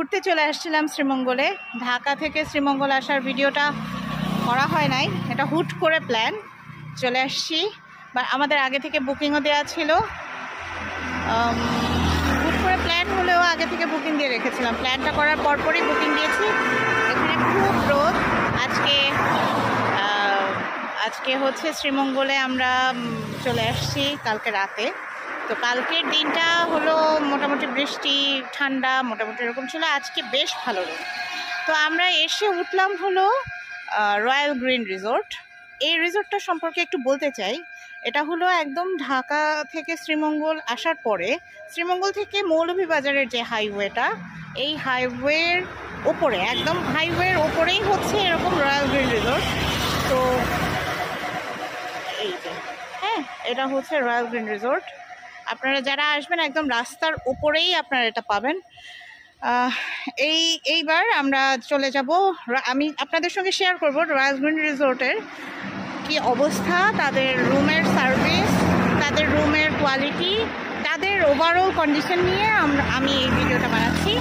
ঘুরতে চলে আসছিলাম শ্রীমঙ্গলে। ঢাকা থেকে শ্রীমঙ্গল আসার ভিডিওটা করা হয় নাই, এটা হুট করে প্ল্যান চলে আসছি। বা আমাদের আগে থেকে বুকিংও দেওয়া ছিল, হুট করে প্ল্যান হলেও আগে থেকে বুকিং দিয়ে রেখেছিলাম। প্ল্যানটা করার পরপরই বুকিং দিয়েছি। এখানে খুব রোদ আজকে হচ্ছে শ্রীমঙ্গলে আমরা চলে আসছি কালকে রাতে। তো কালকের দিনটা হলো মোটামুটি বৃষ্টি ঠান্ডা মোটামুটি এরকম ছিল, আজকে বেশ ভালো রোদ। তো আমরা এসে উঠলাম হলো রয়্যাল গ্রিন রিসোর্ট। এই রিসোর্টটা সম্পর্কে একটু বলতে চাই। এটা হলো একদম ঢাকা থেকে শ্রীমঙ্গল আসার পরে, শ্রীমঙ্গল থেকে মৌলভীবাজারের যে হাইওয়েটা, এই হাইওয়ের ওপরে, একদম হাইওয়ের ওপরেই হচ্ছে এরকম রয়্যাল গ্রিন রিসোর্ট। তো এই যে হ্যাঁ, এটা হচ্ছে রয়্যাল গ্রিন রিসোর্ট। আপনারা যারা আসবেন একদম রাস্তার ওপরেই আপনারা এটা পাবেন। এইবার আমরা চলে যাব, আমি আপনাদের সঙ্গে শেয়ার করব রয়্যাল গ্রিন রিসোর্টের কি অবস্থা, তাদের রুমের সার্ভিস, তাদের রুমের কোয়ালিটি, তাদের ওভারঅল কন্ডিশন নিয়ে আমি এই ভিডিওটা বানাচ্ছি।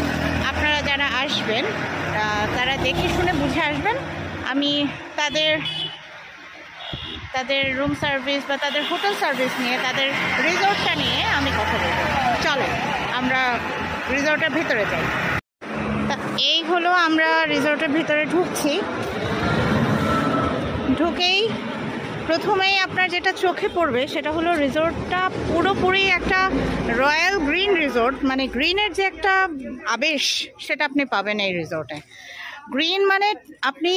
আপনারা যারা আসবেন তারা দেখে শুনে বুঝে আসবেন। আমি তাদের রুম সার্ভিস বা তাদের হোটেল সার্ভিস নিয়ে, তাদের রিসোর্টটা নিয়ে আমি কথা বলবো। চলো আমরা রিসোর্টের ভিতরে যাই। তা এই হলো আমরা রিসোর্টের ভিতরে ঢুকছি। ঢুকেই প্রথমেই আপনার যেটা চোখে পড়বে সেটা হলো রিসোর্টটা পুরোপুরি একটা রয়্যাল গ্রিন রিসোর্ট। মানে গ্রিনের যে একটা আবেশ সেটা আপনি পাবেন এই রিসোর্টে। গ্রিন মানে আপনি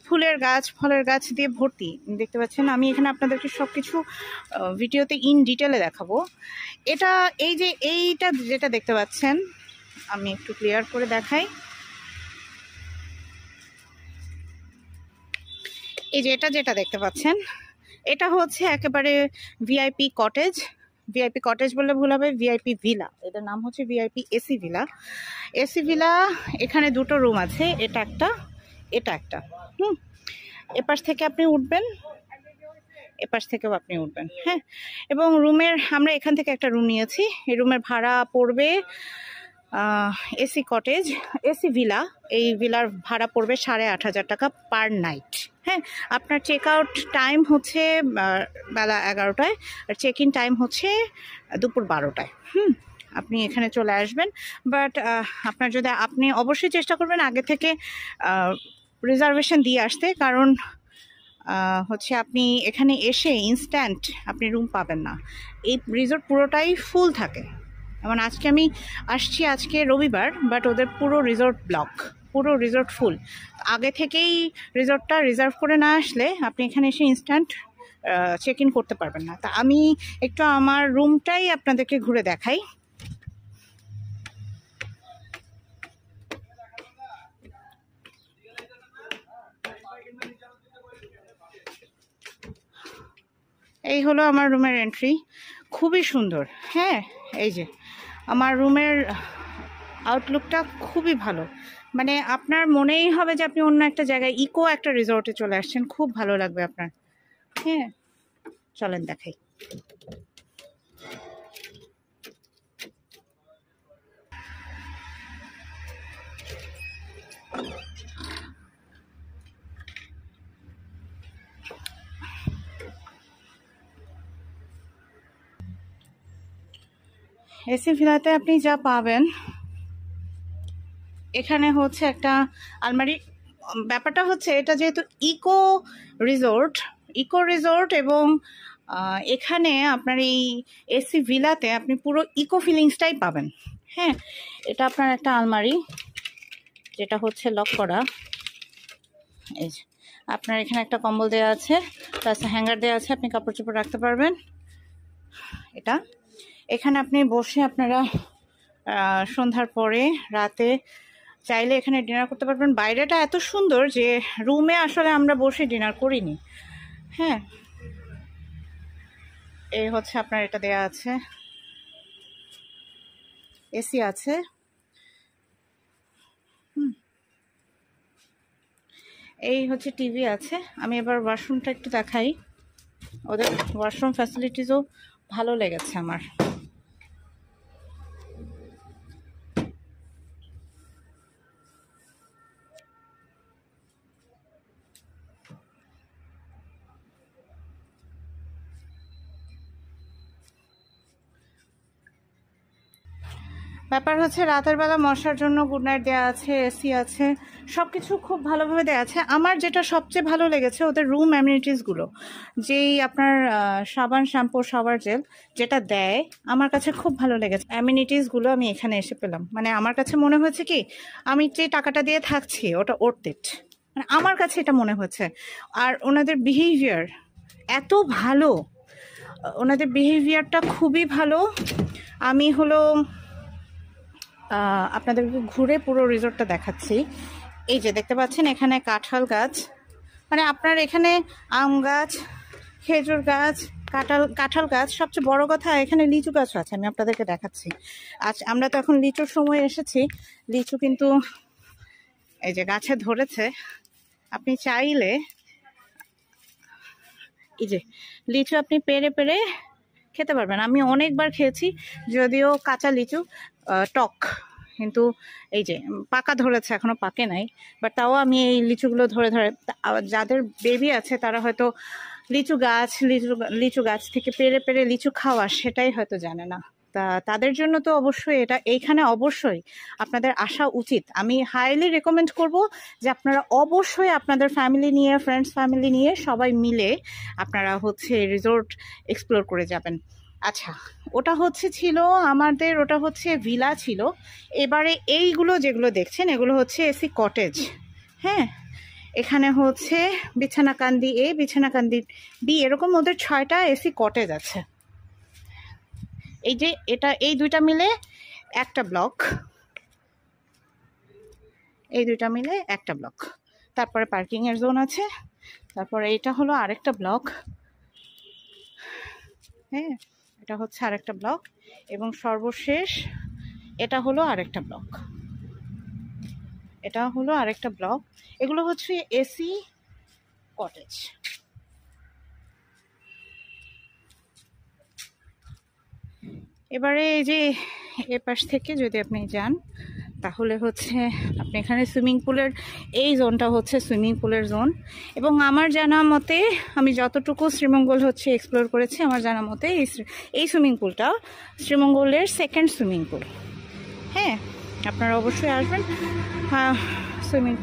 ফুলের গাছ ফলের গাছ দিয়ে ভর্তি দেখতে পাচ্ছেন। আমি এখানে আপনাদেরকে সব কিছু ভিডিওতে ইন ডিটেলে দেখাবো। এইটা যেটা দেখতে পাচ্ছেন, আমি একটু ক্লিয়ার করে দেখাই। এই যে যেটা দেখতে পাচ্ছেন, এটা হচ্ছে একেবারে ভিআইপি কটেজ। ভিআইপি কটেজ বললে ভুল হবে, ভিআইপি ভিলা। এটার নাম হচ্ছে VIP AC villa. AC villa, এখানে দুটো রুম আছে, এটা একটা। এপাশ থেকে আপনি উঠবেন, এপাশ থেকেও আপনি উঠবেন। হ্যাঁ, এবং আমরা এখান থেকে একটা রুম নিয়েছি। এই রুমের ভাড়া পড়বে, এসি কটেজ এসি ভিলা, এই ভিলার ভাড়া পড়বে 8,500 টাকা পার নাইট। হ্যাঁ, আপনার চেক আউট টাইম হচ্ছে বেলা 11টায়, আর চেক ইন টাইম হচ্ছে দুপুর 12টায়। আপনি এখানে চলে আসবেন। বাট আপনি অবশ্যই চেষ্টা করবেন আগে থেকে রিজার্ভেশন দিয়ে আসতে, কারণ হচ্ছে আপনি এখানে এসে ইনস্ট্যান্ট আপনি রুম পাবেন না। এই রিসোর্ট পুরোটাই ফুল থাকে। যেমন আজকে আমি আসছি, আজকে রবিবার, বাট ওদের পুরো রিসোর্ট ব্লক, পুরো রিসোর্ট ফুল। আগে থেকেই রিসোর্টটা রিজার্ভ করে না আসলে আপনি এখানে এসে ইনস্ট্যান্ট চেক ইন করতে পারবেন না। তা আমি একটু আমার রুমটাই আপনাদেরকে ঘুরে দেখাই। এই হলো আমার রুমের এন্ট্রি, খুবই সুন্দর। হ্যাঁ, এই যে আমার রুমের আউটলুকটা খুবই ভালো। মানে আপনার মনেই হবে যে আপনি অন্য একটা জায়গায়, ইকো একটা রিসোর্টে চলে আসছেন, খুব ভালো লাগবে আপনার। হ্যাঁ, চলেন দেখাই। এসি ভিলাতে আপনি যা পাবেন, এখানে হচ্ছে একটা আলমারি। ব্যাপারটা হচ্ছে এটা যেহেতু ইকো রিসোর্ট এবং এখানে আপনার এই এসি ভিলাতে আপনি পুরো ইকো ফিলিংসটাই পাবেন। হ্যাঁ, এটা আপনার একটা আলমারি যেটা হচ্ছে লক করা। এই যে আপনার এখানে একটা কম্বল দেওয়া আছে, প্লাস হ্যাঙ্গার দেওয়া আছে, আপনি কাপড় চোপড় রাখতে পারবেন। এখানে আপনি বসে আপনারা সন্ধ্যার পরে রাতে চাইলে এখানে ডিনার করতে পারবেন। বাইরেটা এত সুন্দর যে রুমে আসলে আমরা বসে ডিনার করিনি। হ্যাঁ, এই হচ্ছে আপনার এটা দেয়া আছে, এসি আছে। এই হচ্ছে টিভি আছে। আমি এবার ওয়াশরুমটা একটু দেখাই। ওদের ওয়াশরুম ফ্যাসিলিটিসও ভালো লেগেছে আমার। ব্যাপার হচ্ছে রাতের বেলা মশার জন্য গুড নাইট দেওয়া আছে, এসি আছে, সব কিছু খুব ভালোভাবে দেওয়া আছে। আমার যেটা সবচেয়ে ভালো লেগেছে ওদের রুম অ্যামিনিটিসগুলো, যেই আপনার সাবান, শ্যাম্পু, শাওয়ার জেল যেটা দেয়, আমার কাছে খুব ভালো লেগেছে। অ্যামিনিটিসগুলো আমি এখানে এসে পেলাম, মানে আমার কাছে মনে হয়েছে কি আমি যে টাকাটা দিয়ে থাকছি ওটা ওর্থ ইট, মানে আমার কাছে এটা মনে হচ্ছে। আর ওনাদের বিহেভিয়ার এত ভালো, ওনাদের বিহেভিয়ারটা খুবই ভালো। আমি হলো আপনাদেরকে ঘুরে পুরো রিসোর্টটা দেখাচ্ছি। এই যে দেখতে পাচ্ছেন এখানে কাঁঠাল গাছ, মানে আপনার এখানে আম গাছ, খেজুর গাছ, কাঁঠাল গাছ, সবচেয়ে বড় কথা এখানে লিচু গাছও আছে, আমি আপনাদেরকে দেখাচ্ছি। আজ আমরা তো এখন লিচুর সময় এসেছি, লিচু কিন্তু এই যে গাছে ধরেছে। আপনি চাইলে এই যে লিচু আপনি পেরে পেরে খেতে পারবেন। আমি অনেকবার খেয়েছি, যদিও কাঁচা লিচু টক, কিন্তু এই যে পাকা ধরেছে, এখনো পাকে নাই, বাট তাও আমি এই লিচুগুলো ধরে ধরে, যাদের বেবি আছে তারা হয়তো লিচু গাছ থেকে পেরে পেরে লিচু খাওয়া সেটাই হয়তো জানে না। তাদের জন্য তো অবশ্যই এইখানে অবশ্যই আপনাদের আসা উচিত। আমি হাইলি রেকমেন্ড করব যে আপনারা অবশ্যই আপনাদের ফ্যামিলি নিয়ে, ফ্রেন্ডস ফ্যামিলি নিয়ে সবাই মিলে আপনারা হচ্ছে রিসোর্ট এক্সপ্লোর করে যাবেন। আচ্ছা, ওটা হচ্ছে ভিলা ছিল। এবারে এইগুলো যেগুলো দেখছেন এগুলো হচ্ছে এসি কটেজ। হ্যাঁ, এখানে হচ্ছে বিছানাকান্দি এ, বিছানাকান্দি বি, এরকম ওদের 6টা এসি কটেজ আছে। এই যে এই দুইটা মিলে একটা ব্লক, তারপরে পার্কিং এর জোন আছে, তারপরে এটা হলো আরেকটা ব্লক। হ্যাঁ, এটা হচ্ছে আরেকটা ব্লক, এবং সর্বশেষ এটা হলো আরেকটা ব্লক। এগুলো হচ্ছে এসি কটেজ। এবারে এই যে এ পাশ থেকে যদি আপনি যান তাহলে হচ্ছে আপনি এখানে সুইমিং পুলের এই জোনটা হচ্ছে সুইমিং পুলের জোন। এবং আমার জানা মতে, আমি যতটুকু শ্রীমঙ্গল হচ্ছে এক্সপ্লোর করেছি, আমার জানা মতে এই সুইমিং পুলটা শ্রীমঙ্গলের সেকেন্ড সুইমিং পুল। হ্যাঁ, আপনারা অবশ্যই আসবেন। হ্যাঁ, সুইমিং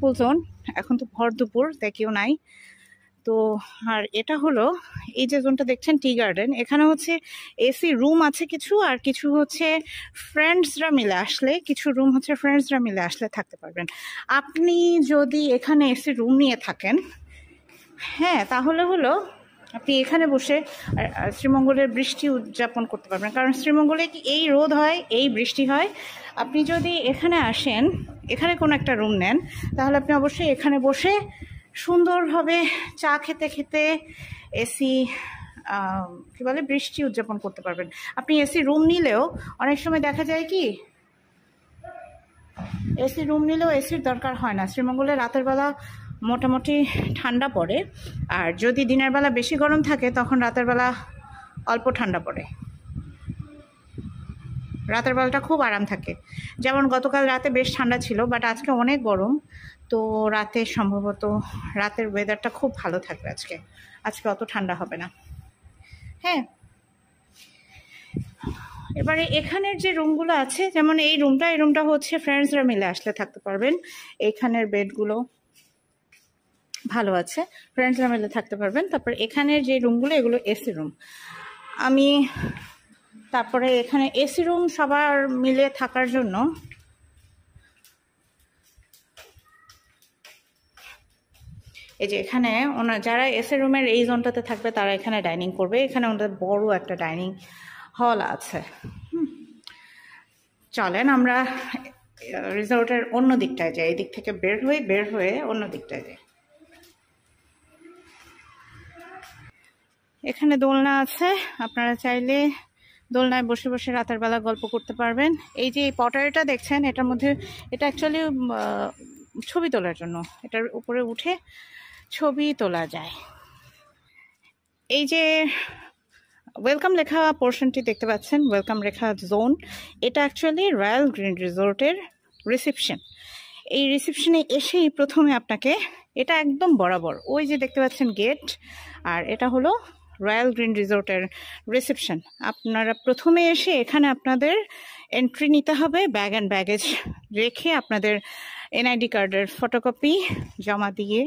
পুল জোন। এখন তো ভর দুপুর, তাই কেউ নাই তো। আর এটা হলো এই যে জোনটা দেখছেন টি গার্ডেন, এখানে হচ্ছে এসি রুম আছে কিছু, আর কিছু হচ্ছে ফ্রেন্ডসরা মিলে আসলে থাকতে পারবেন। আপনি যদি এখানে এসি রুম নিয়ে থাকেন, হ্যাঁ, তাহলে হলো আপনি এখানে বসে শ্রীমঙ্গলের বৃষ্টি উদযাপন করতে পারবেন। কারণ শ্রীমঙ্গলে কি এই রোদ হয়, এই বৃষ্টি হয়। আপনি যদি এখানে আসেন, এখানে কোনো একটা রুম নেন, তাহলে আপনি অবশ্যই এখানে বসে সুন্দরভাবে চা খেতে খেতে এসি বৃষ্টি উদযাপন করতে পারবেন। আপনি এসি রুম নিলেও অনেক সময় দেখা যায় কি এসির দরকার হয় না। শ্রীমঙ্গলে রাতের বেলা মোটামুটি ঠান্ডা পড়ে, আর যদি দিনের বেলা বেশি গরম থাকে তখন রাতের বেলা অল্প ঠান্ডা পড়ে। রাতের বেলাটা খুব আরাম থাকে। যেমন গতকাল রাতে বেশ ঠান্ডা ছিল, বাট আজকে অনেক গরম, তো সম্ভবত রাতের ওয়েদারটা খুব ভালো থাকবে আজকে অত ঠান্ডা হবে না। হ্যাঁ, এবারে এখানের যে রুমগুলো আছে, যেমন এই রুমটা হচ্ছে ফ্রেন্ডসরা মিলে আসলে থাকতে পারবেন। এইখানের বেডগুলো ভালো আছে, ফ্রেন্ডসরা মিলে থাকতে পারবেন। তারপর এখানের যে রুমগুলো, এগুলো এসি রুম। তারপরে এখানে এসি রুম সবার মিলে থাকার জন্য এই যে এখানে যারা এসি রুমের এই জোনটাতে থাকবে তারা এখানে ডাইনিং করবে। এখানে ওদের বড় একটা ডাইনিং হল আছে। চলেন আমরা রিসোর্টের অন্য দিকটায় যাই, এই দিক থেকে বের হয়ে অন্য দিকটায় যাই। এখানে দোলনা আছে, আপনারা চাইলে দোলনায় বসে বসে রাতের বেলা গল্প করতে পারবেন। এই যে এই পটারিটা দেখছেন, এটার মধ্যে এটা অ্যাকচুয়ালি ছবি তোলার জন্য, এটার উপরে উঠে ছবি তোলা যায়। এই যে ওয়েলকাম লেখা পোর্শনটি দেখতে পাচ্ছেন, ওয়েলকাম লেখা জোন, এটা অ্যাকচুয়ালি রয়্যাল গ্রিন রিসোর্টের রিসেপশন। এই রিসেপশনে এসেই প্রথমে আপনাকে, এটা একদম বরাবর ওই যে দেখতে পাচ্ছেন গেট, আর এটা হলো রয়্যাল গ্রিন রিসোর্টের রিসেপশন। আপনারা প্রথমে এসে এখানে আপনাদের এন্ট্রি নিতে হবে, ব্যাগ অ্যান্ড ব্যাগেজ রেখে আপনাদের এনআইডি কার্ডের ফটোকপি জমা দিয়ে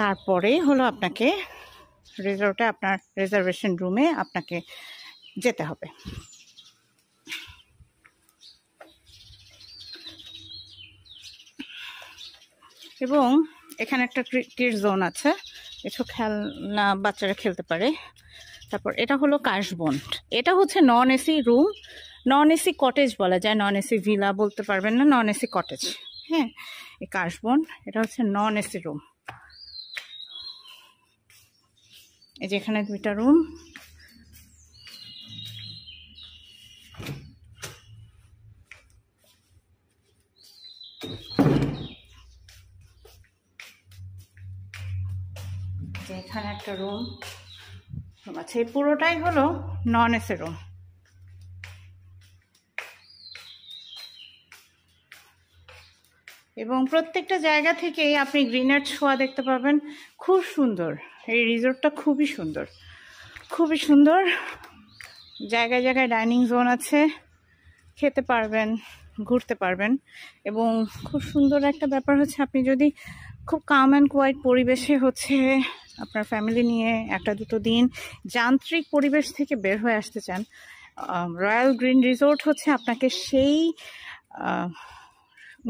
তারপরে হলো আপনাকে রিসোর্টে আপনার রিজার্ভেশন রুমে আপনাকে যেতে হবে। এবং এখানে একটা কিডস জোন আছে, কিছু খেলনা বাচ্চারা খেলতে পারে। তারপর এটা হলো কাশবন, এটা হচ্ছে non AC room, non AC cottage বলা যায়, নন এসি ভিলা বলতে পারবেন না, নন এসি কটেজ। হ্যাঁ, এই কাশবন এটা হচ্ছে নন এসি রুম। এই যে এখানে 2টা রুম, এখানে একটা রুম আছে। এই পুরোটাই হলো নন এসি রুম। এবং প্রত্যেকটা জায়গা থেকেই আপনি গ্রিনের ছোঁয়া দেখতে পাবেন। খুব সুন্দর, এই রিসোর্টটা খুবই সুন্দর, খুবই সুন্দর। জায়গায় জায়গায় ডাইনিং জোন আছে, খেতে পারবেন, ঘুরতে পারবেন। এবং খুব সুন্দর একটা ব্যাপার হচ্ছে, আপনি যদি খুব কাম অ্যান্ড কোয়াইট পরিবেশে হচ্ছে আপনার ফ্যামিলি নিয়ে 1-2 দিন যান্ত্রিক পরিবেশ থেকে বের হয়ে আসতে চান, রয়্যাল গ্রিন রিসোর্ট হচ্ছে আপনাকে সেই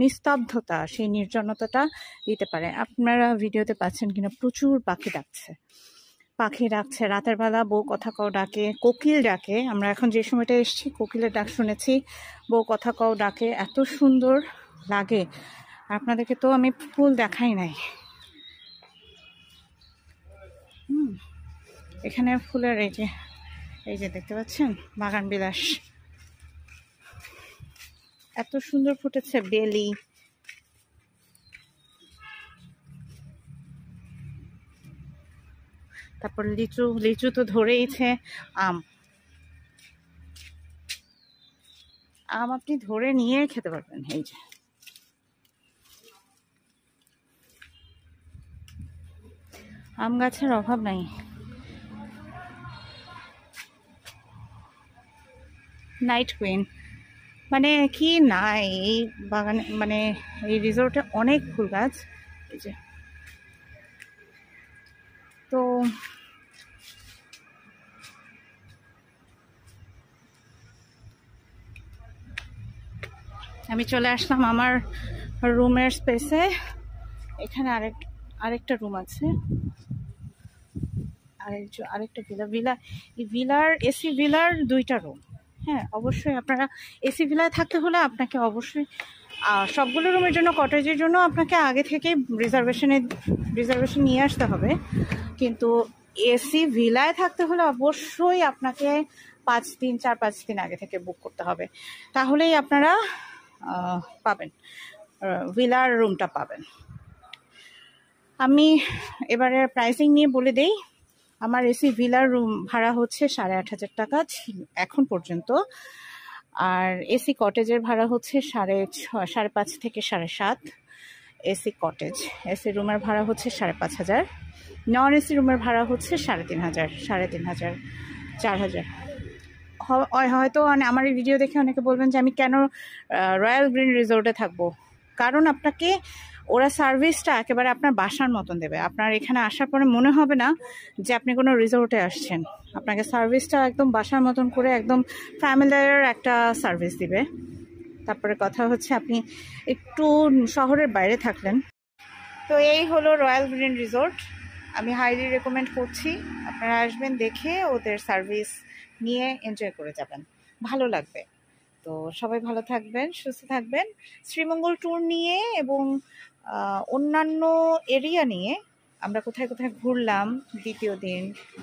নিস্তব্ধতা, সেই নির্জনতাটা দিতে পারে। আপনারা ভিডিওতে পাচ্ছেন কিনা, প্রচুর পাখি ডাকছে রাতের বেলা। বউ কথা কও ডাকে, কোকিল ডাকে। আমরা এখন যে সময়টা এসেছি কোকিলের ডাক শুনেছি, বউ কথা কও ডাকে, এত সুন্দর লাগে। আপনাদেরকে তো আমি ফুল দেখাই নাই। এখানে ফুলের এই যে দেখতে পাচ্ছেন বাগান বিলাস, এত সুন্দর ফুটেছে বেলি। তারপর লিচু তো ধরেইছে। আম আপনি ধরে নিয়ে খেতে পারবেন। এই যে আম গাছের অভাব নাই। নাইট কুইন মানে কি নাই এই বাগানে, মানে এই রিসোর্টে অনেক ফুল গাছ। এই যে তো আমি চলে আসলাম আমার রুমের স্পেসে। এখানে আরেকটা রুম আছে, আরেকটা ভিলা। এই ভিলার এসি ভিলার 2টা রুম। হ্যাঁ, অবশ্যই আপনারা এসি ভিলায় থাকতে হলে আপনাকে অবশ্যই সবগুলো রুমের জন্য, কটেজের জন্য আপনাকে আগে থেকে রিজার্ভেশন নিয়ে আসতে হবে। কিন্তু এসি ভিলায় থাকতে হলে অবশ্যই আপনাকে 4-5 দিন আগে থেকে বুক করতে হবে, তাহলেই আপনারা পাবেন, ভিলার রুমটা পাবেন। আমি এবারে প্রাইসিং নিয়ে বলে দেই। আমার এসি ভিলার রুম ভাড়া হচ্ছে 8,500 টাকা এখন পর্যন্ত। আর এসি কটেজের ভাড়া হচ্ছে 5.5 থেকে 7.5। এসি কটেজ, এসি রুমের ভাড়া হচ্ছে 5,500। নন এসি রুমের ভাড়া হচ্ছে 3,500, 4,000। হয়তো আমার এই ভিডিও দেখে অনেকে বলবেন যে আমি কেন রয়্যাল গ্রিন রিসোর্টে থাকবো। কারণ আপনাকে ওরা সার্ভিসটা একেবারে আপনার বাসার মতন দেবে। আপনার এখানে আসার পরে মনে হবে না যে আপনি কোনো রিসোর্টে আসছেন। আপনাকে সার্ভিসটা একদম বাসার মতন করে, একদম ফ্যামিলিয়ার একটা সার্ভিস দিবে। তারপরে কথা হচ্ছে আপনি একটু শহরের বাইরে থাকলেন। তো এই হলো রয়্যাল গ্রিন রিসোর্ট। আমি হাইলি রেকমেন্ড করছি, আপনারা আসবেন, দেখে ওদের সার্ভিস নিয়ে এনজয় করে যাবেন, ভালো লাগবে। তো সবাই ভালো থাকবেন, সুস্থ থাকবেন। শ্রীমঙ্গল ট্যুর নিয়ে এবং অন্যান্য এরিয়া নিয়ে আমরা কোথায় কোথায় ঘুরলাম, 2য় দিন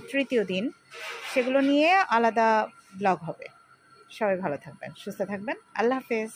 3য় দিন, সেগুলো নিয়ে আলাদা ব্লগ হবে। সবাই ভালো থাকবেন, সুস্থ থাকবেন। আল্লাহ হাফেজ।